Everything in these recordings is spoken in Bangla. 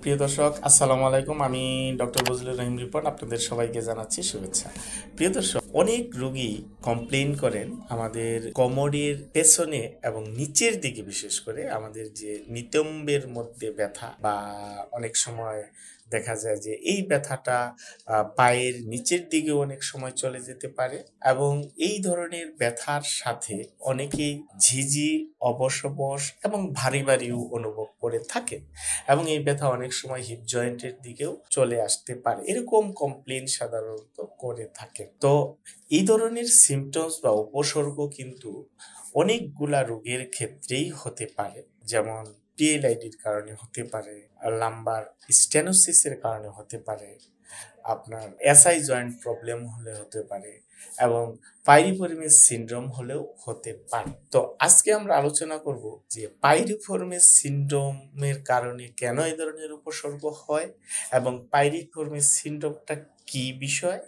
প্রিয় দর্শক, আসসালামু আলাইকুম। আমি ডক্টর বজলুর রহিম রিপন আপনাদের সবাইকে জানাচ্ছি শুভেচ্ছা। প্রিয় দর্শক, অনেক রোগী কমপ্লেইন করেন আমাদের কোমরের পেছনে এবং নিচের দিকে, বিশেষ করে আমাদের যে নিতম্বের মধ্যে ব্যথা, বা অনেক সময় দেখা যায় যে এই ব্যথাটা পায়ের নিচের দিকে অনেক সময় চলে যেতে পারে, এবং এই ধরনের ব্যথার সাথে অনেকেই ঝিঝি, অবশ এবং ভারী ভারীও অনুভব করে থাকেন, এবং এই ব্যথা অনেক সময় হিপ জয়েন্টের দিকেও চলে আসতে পারে। এরকম কমপ্লেন সাধারণত করে থাকে। তো এই ধরনের সিমটমস বা উপসর্গ কিন্তু অনেকগুলা রোগের ক্ষেত্রেই হতে পারে, যেমন পিএলআইডির কারণে হতে পারে, লাম্বার স্টেনোসিসের কারণে হতে পারে, আপনার এসআই জয়েন্ট প্রবলেম হলে হতে পারে, এবং পাইরিফর্মিস সিনড্রোম হলেও হতে পারে। তো আজকে আমরা আলোচনা করব যে পাইরিফর্মিস সিনড্রোমের কারণে কেন এই ধরনের উপসর্গ হয়, এবং পাইরিফর্মিস সিনড্রোমটা কি বিষয়,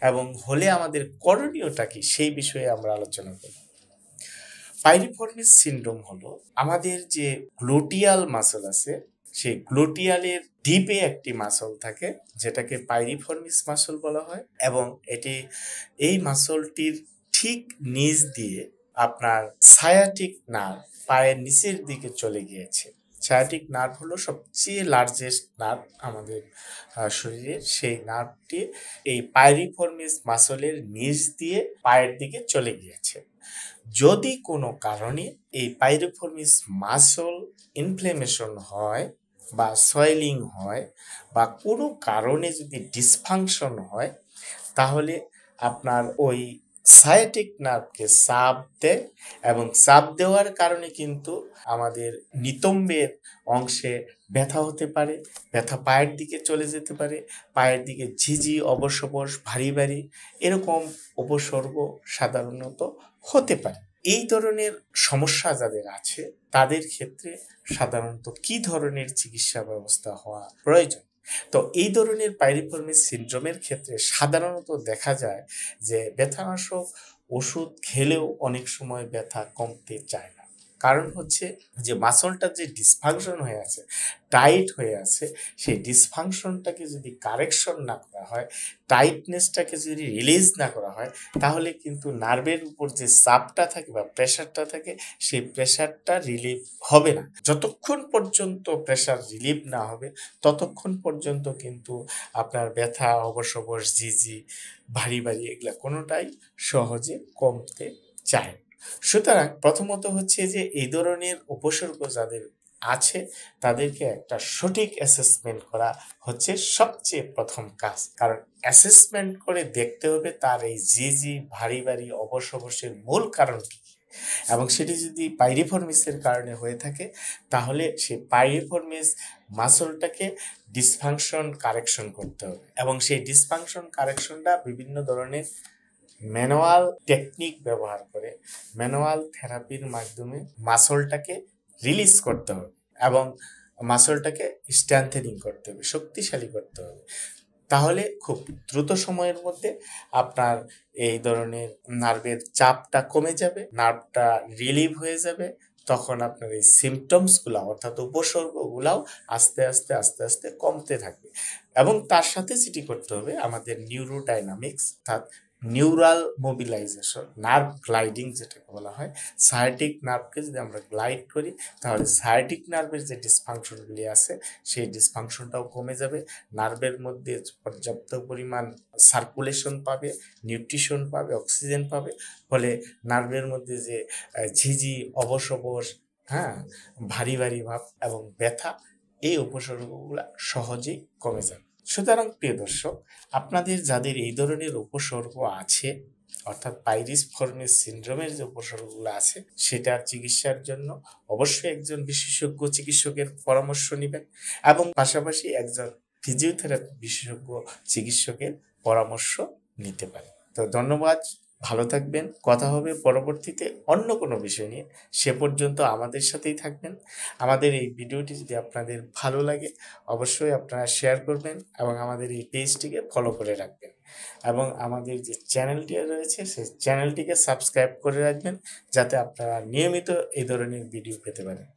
এবং হলে আমাদের করণীয়টা কি, সেই বিষয়ে আমরা আলোচনা করব। পাইরিফর্মিস সিনড্রোম হলো আমাদের যে গ্লুটিয়াল মাসল আছে, সেই গ্লুটিয়ালের ডিপে একটি মাসল থাকে, যেটাকে পাইরিফর্মিস মাসল বলা হয়, এবং এই মাসলটির ঠিক নিচ দিয়ে আপনার সায়াটিক নার্ভ পায়ের নিচের দিকে চলে গিয়েছে। সায়াটিক নার্ভ হলো সবচেয়ে লার্জেস্ট নার্ভ আমাদের শরীরের। সেই নার্ভটি এই পাইরিফর্মিস মাসলের নিচ দিয়ে পায়ের দিকে চলে গিয়েছে। যদি কোনো কারণে এই পাইরিফর্মিস মাসল ইনফ্লেমেশন হয়, বা সয়েলিং হয়, বা কোনো কারণে যদি ডিসফাংশন হয়, তাহলে আপনার ওই সায়াটিক নার্ভকে চাপ দেয়, এবং চাপ দেওয়ার কারণে কিন্তু আমাদের নিতম্বের অংশে ব্যথা হতে পারে, ব্যথা পায়ের দিকে চলে যেতে পারে, পায়ের দিকে ঝিঝি, অবশ ভারী ভারী এরকম উপসর্গ সাধারণত হতে পারে। এই ধরনের সমস্যা যাদের আছে, তাদের ক্ষেত্রে সাধারণত কি ধরনের চিকিৎসা ব্যবস্থা হওয়া প্রয়োজন? তো এই ধরনের পাইরিফর্মিস সিনড্রোমের ক্ষেত্রে সাধারণত দেখা যায় যে ব্যথানাশক ওষুধ খেলেও অনেক সময় ব্যথা কমতে চায় না। কারণ হচ্ছে যে মাসলটা যে ডিসফাংশন হয়ে আছে, টাইট হয়ে আছে, সেই ডিসফাংশনটাকে যদি কারেকশন না করা হয়, টাইটনেসটাকে যদি রিলিজ না করা হয়, তাহলে কিন্তু নার্ভের উপর যে চাপটা থাকে বা প্রেশারটা থাকে, সেই প্রেশারটা রিলিভ হবে না। যতক্ষণ পর্যন্ত প্রেশার রিলিভ না হবে, ততক্ষণ পর্যন্ত কিন্তু আপনার ব্যথা, অবশ ঝিঝি, ভারী ভারী এগুলা কোনোটাই সহজে কমতে চায়। সুতরাং প্রথমত হচ্ছে যে এই ধরনের উপসর্গ যাদের আছে, তাদেরকে একটা সঠিক অ্যাসেসমেন্ট করা হচ্ছে সবচেয়ে প্রথম কাজ। কারণ অ্যাসেসমেন্ট করে দেখতে হবে তার এই ঝিঝি, ভারী ভারী, অবশের মূল কারণ কি, এবং সেটি যদি পাইরিফর্মিসের কারণে হয়ে থাকে, তাহলে সেই পাইরিফর্মিস মাসলটাকে ডিসফাংশন কারেকশন করতে হবে, এবং সেই ডিসফাংশন কারেকশনটা বিভিন্ন ধরনের ম্যানুয়াল টেকনিক ব্যবহার করে, ম্যানুয়াল থেরাপির মাধ্যমে মাসলটাকে রিলিজ করতে হবে, এবং মাসলটাকে স্ট্রেংথেনিং করতে হবে, শক্তিশালী করতে হবে। তাহলে খুব দ্রুত সময়ের মধ্যে আপনার এই ধরনের নার্ভের চাপটা কমে যাবে, নার্ভটা রিলিভ হয়ে যাবে। তখন আপনার এই সিমটমসগুলো, অর্থাৎ উপসর্গগুলাও আস্তে আস্তে আস্তে আস্তে কমতে থাকবে। এবং তার সাথে যেটি করতে হবে, আমাদের নিউরোডাইনামিক্স, অর্থাৎ নিউরাল মোবিলাইজেশন, নার্ভ গ্লাইডিং যেটাকে বলা হয়। সায়াটিক নার্ভকে যদি আমরা গ্লাইড করি, তাহলে সায়াটিক নার্ভের যে ডিসফাংশনগুলি আছে, সেই ডিসফাংশনটাও কমে যাবে। নার্ভের মধ্যে পর্যাপ্ত পরিমাণ সার্কুলেশন পাবে, নিউট্রিশন পাবে, অক্সিজেন পাবে, ফলে নার্ভের মধ্যে যে ঝিঝি, অবশ, হ্যাঁ, ভারী ভারী ভাব এবং ব্যথা, এই উপসর্গগুলো সহজেই কমে যাবে। সুতরাং প্রিয় দর্শক, আপনাদের যাদের এই ধরনের উপসর্গ আছে, অর্থাৎ পাইরিফর্মিস সিনড্রোমের যে উপসর্গগুলো আছে, সেটার চিকিৎসার জন্য অবশ্যই একজন বিশেষজ্ঞ চিকিৎসকের পরামর্শ নেবেন, এবং পাশাপাশি একজন ফিজিওথেরাপি বিশেষজ্ঞ চিকিৎসকের পরামর্শ নিতে পারেন। তো ধন্যবাদ, ভালো থাকবেন। কথা হবে পরবর্তীতে অন্য কোনো বিষয় নিয়ে। সে পর্যন্ত আমাদের সাথেই থাকবেন। আমাদের এই ভিডিওটি যদি আপনাদের ভালো লাগে, অবশ্যই আপনারা শেয়ার করবেন, এবং আমাদের এই পেজটিকে ফলো করে রাখবেন, এবং আমাদের যে চ্যানেলটি রয়েছে, সেই চ্যানেলটিকে সাবস্ক্রাইব করে রাখবেন, যাতে আপনারা নিয়মিত এই ধরনের ভিডিও পেতে পারেন।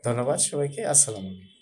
ধন্যবাদ সবাইকে। আসসালামু আলাইকুম।